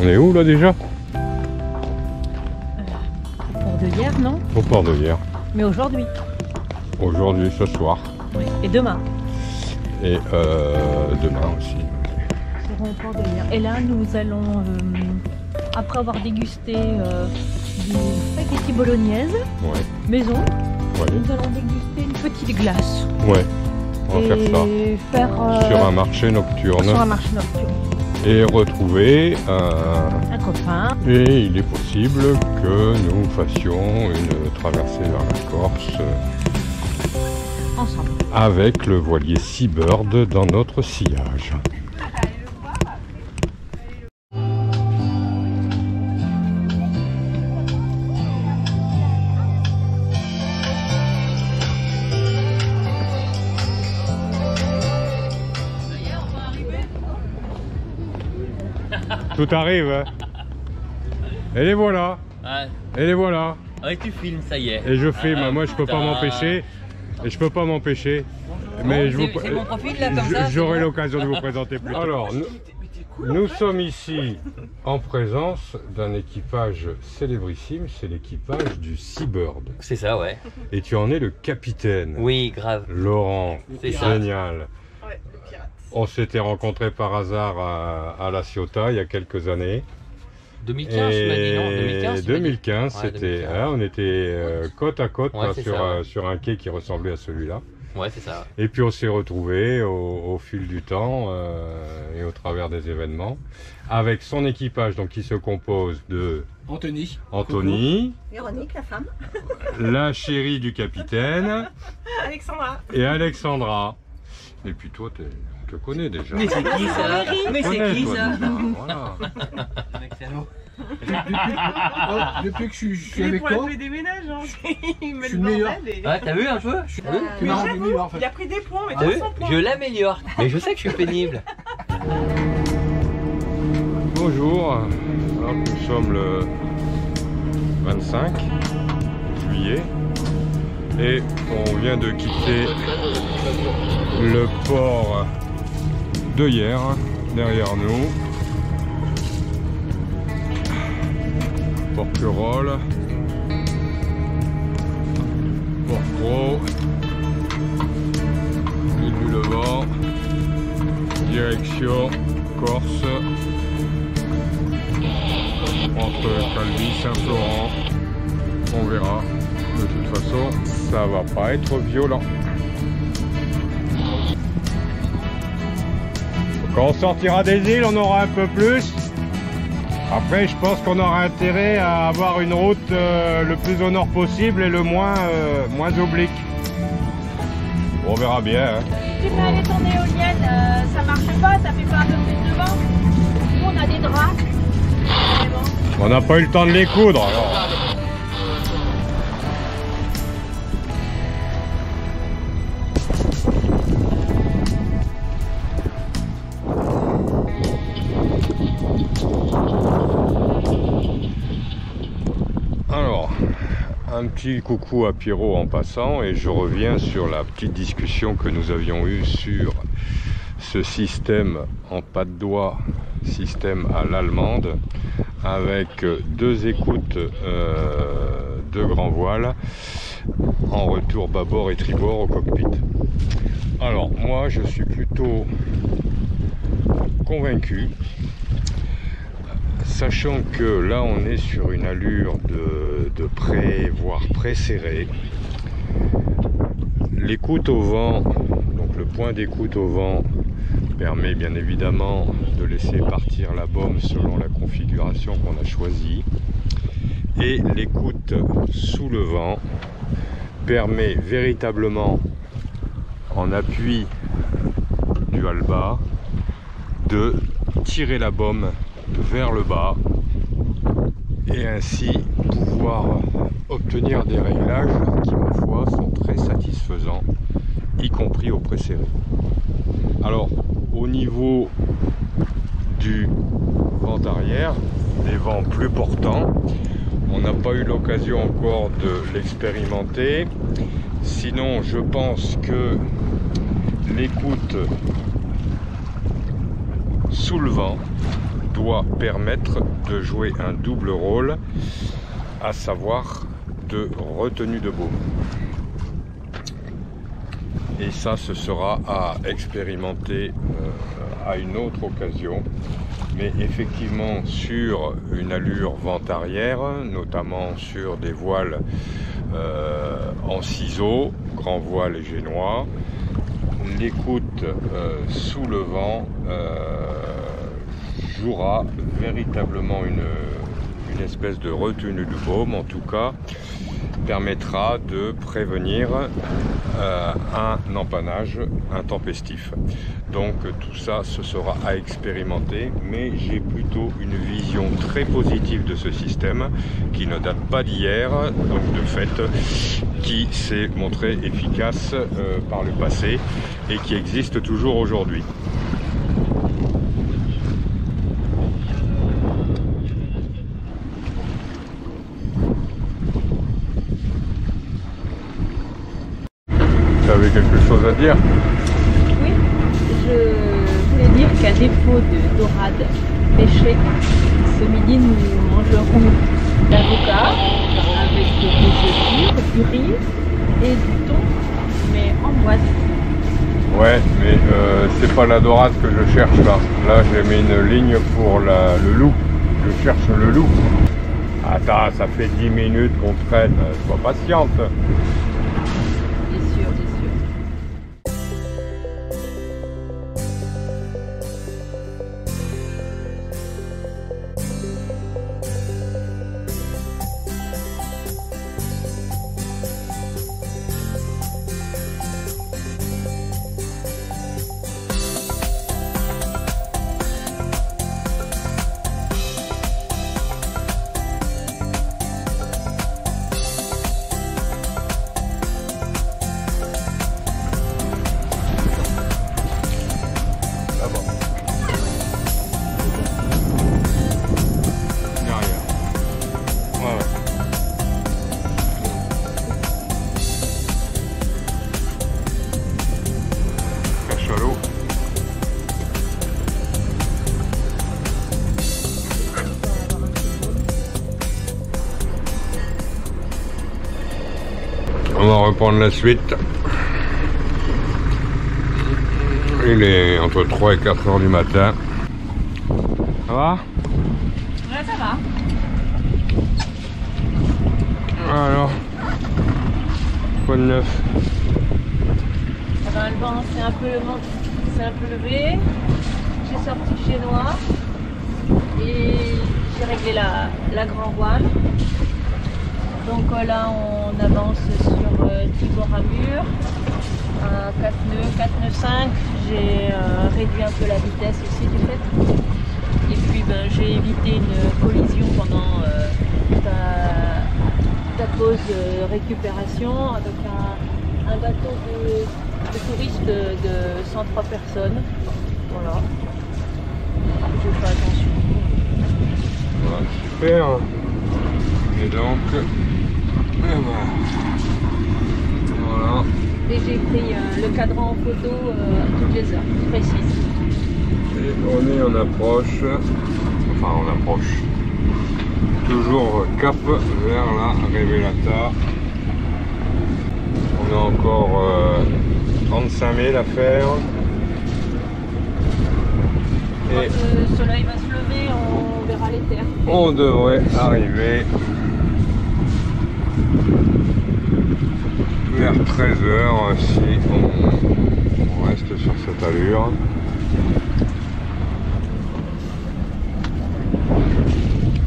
On est où là déjà? Au port de hier, non? Au port de hier. Mais aujourd'hui. Aujourd'hui, ce soir. Oui. Et demain. Et demain aussi. Nous serons au port de hier. Et là, nous allons, après avoir dégusté du spaghetti bolognaise, Ouais. maison, Ouais. nous allons déguster une petite glace. Ouais. On va faire ça. Et faire Sur un marché nocturne. sur un marché nocturne. Et retrouver Un copain. Et il est possible que nous fassions une traversée vers la Corse Ensemble. avec le voilier Seabird dans notre sillage. Tout arrive, hein. Et les voilà. Ouais. Et les voilà. Ouais, tu filmes, ça y est. Et je filme, moi je peux pas m'empêcher. Et je peux pas m'empêcher. Mais je vous... C'est mon profil là comme ça. J'aurai l'occasion de vous présenter plus tard. Alors, nous sommes ici en présence d'un équipage célébrissime, c'est l'équipage du Seabird. C'est ça, ouais. Et tu en es le capitaine. Oui, grave. Laurent, C'est ça. génial. On s'était rencontrés par hasard à La Ciotat il y a quelques années. 2015, tu m'as dit non? 2015, 2015, Ouais, c'était, 2015. hein, on était côte à côte Ouais, là, c'est sur, ça. sur un quai qui ressemblait à celui-là. Ouais, c'est ça. Et puis on s'est retrouvés au fil du temps et au travers des événements avec son équipage donc qui se compose de Anthony, Véronique, la femme. la chérie du capitaine Alexandra. et Alexandra. Et puis toi, on te connaît déjà. Mais c'est qui ça? Mais c'est Connais, qui toi, ça? déjà, voilà. Depuis que je suis avec toi, fait des ménages, hein. Il met je suis le le meilleur. bordel et- Ouais, t'as vu un peu? tu m'as rendu meilleur en fait. Il a pris des points, mais T'as vu? 300 points. Je l'améliore. Mais je sais que je suis pénible. Bonjour, alors, nous sommes le 25 juillet et on vient de quitter le port de hier derrière nous. Porquerolles, Port-Cros, l'île du Levant, direction Corse, entre Calvi, Saint-Florent, on verra. De toute façon, ça va pas être violent. Quand on sortira des îles, on aura un peu plus. Après, je pense qu'on aura intérêt à avoir une route le plus au nord possible et le moins oblique. On verra bien. Hein. Si tu fais aller ton éolienne, ça marche pas, ça fait pas un peu plus de vent. Nous, on a des draps. Mais bon. On n'a pas eu le temps de les coudre. Alors. Alors, un petit coucou à Pierrot en passant et je reviens sur la petite discussion que nous avions eue sur ce système en pas de doigt, système à l'allemande, avec deux écoutes de grand voile en retour bâbord et tribord au cockpit. Alors moi je suis plutôt convaincu, sachant que là on est sur une allure de près, voire pré-serré. L'écoute au vent, donc le point d'écoute au vent, permet bien évidemment de laisser partir la bombe selon la configuration qu'on a choisie. Et l'écoute sous le vent permet véritablement, en appui du halba, de tirer la bombe vers le bas et ainsi pouvoir obtenir des réglages qui, ma foi, sont très satisfaisants, y compris au pré-serré. Alors, au niveau du vent arrière, des vents plus portants, on n'a pas eu l'occasion encore de l'expérimenter. Sinon, je pense que l'écoute sous le vent doit permettre de jouer un double rôle, à savoir de retenue de baume. Et ça, ce sera à expérimenter à une autre occasion. Mais effectivement, sur une allure vent arrière, notamment sur des voiles en ciseaux, grand voile et génois, l'écoute sous le vent jouera véritablement une espèce de retenue de baume, en tout cas permettra de prévenir un empannage intempestif. Donc tout ça, ce sera à expérimenter, mais j'ai plutôt une vision très positive de ce système qui ne date pas d'hier, donc de fait qui s'est montré efficace par le passé et qui existe toujours aujourd'hui. Tu avais quelque chose à dire? Oui, je voulais dire qu'à défaut de dorade pêchée, ce midi nous mangerons l'avocat avec des œufs durs, du riz et du thon, mais en boîte. Ouais, mais c'est pas la dorade que je cherche là. Là, j'ai mis une ligne pour le loup. Je cherche le loup. Attends, ça fait 10 minutes qu'on traîne. Sois patiente. Bien sûr, bien sûr. On va reprendre la suite. Il est entre 3 et 4 heures du matin. Ça va? Ouais, ça va. Alors, quoi de neuf? Eh ben, le vent s'est un peu levé. J'ai sorti chez Noir et j'ai réglé la grand voile. Donc là on avance sur Tibor-Amur à 4 nœuds, 4 nœuds 5. J'ai réduit un peu la vitesse aussi du fait. Et puis ben, j'ai évité une collision pendant ta pause de récupération avec un bateau de touristes de 103 personnes. Voilà. J'ai fait attention. Voilà, super. Et donc, voilà. Et j'ai pris le cadran en photo toutes les heures, précises. Et on est en approche, enfin on approche, toujours cap vers la Revelata. On a encore 35 000 à faire. Et quand le soleil va se lever, on verra les terres. On devrait arriver vers 13 h si on reste sur cette allure.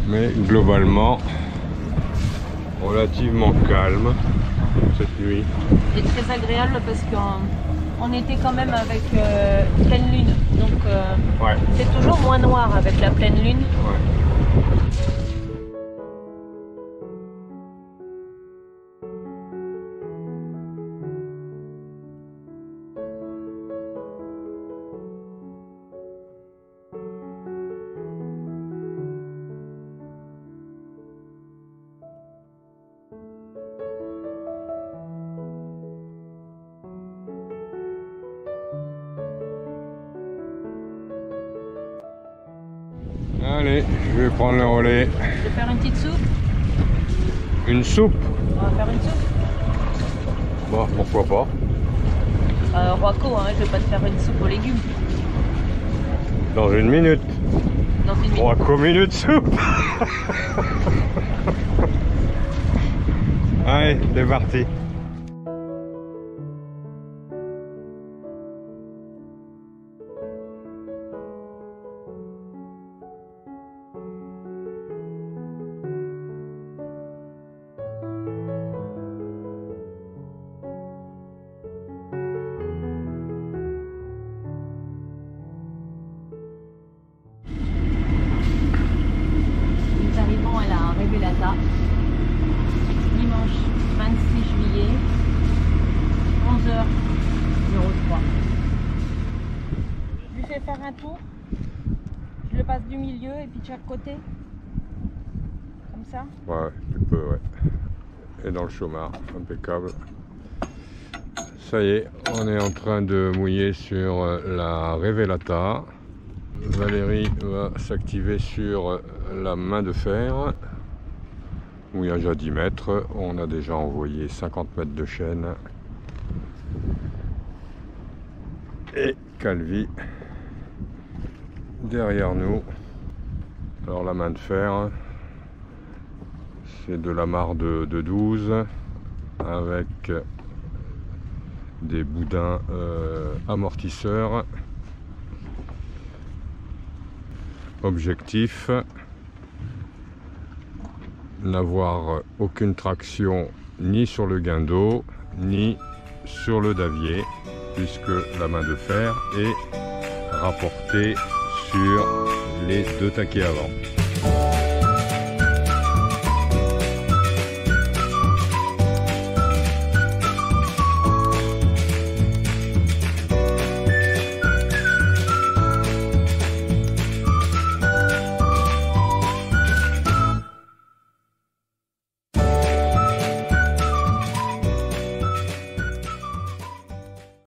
Mais globalement relativement calme cette nuit. Et très agréable parce qu'on était quand même avec pleine lune. Donc Ouais. c'est toujours moins noir avec la pleine lune. Ouais. Allez, je vais prendre le relais. Je vais faire une petite soupe. Une soupe? On va faire une soupe. Bon, pourquoi pas. Rocco, hein, je vais pas te faire une soupe aux légumes. Dans une minute. Dans une minute. 3 minutes soupe. Allez, c'est parti. Nous arrivons à la Revelata, dimanche 26 juillet, 11h03. Je lui fais faire un tour, je le passe du milieu et puis de chaque côté, comme ça. Ouais, tu peux, ouais. Et dans le chômage, impeccable. Ça y est, on est en train de mouiller sur la Revelata. Valérie va s'activer sur la main de fer. Mouillage à 10 mètres. On a déjà envoyé 50 mètres de chaîne. Et Calvi derrière nous. Alors la main de fer, c'est de la mare de 12 avec des boudins amortisseurs. Objectif, n'avoir aucune traction ni sur le guindeau ni sur le davier, puisque la main de fer est rapportée sur les 2 taquets avant.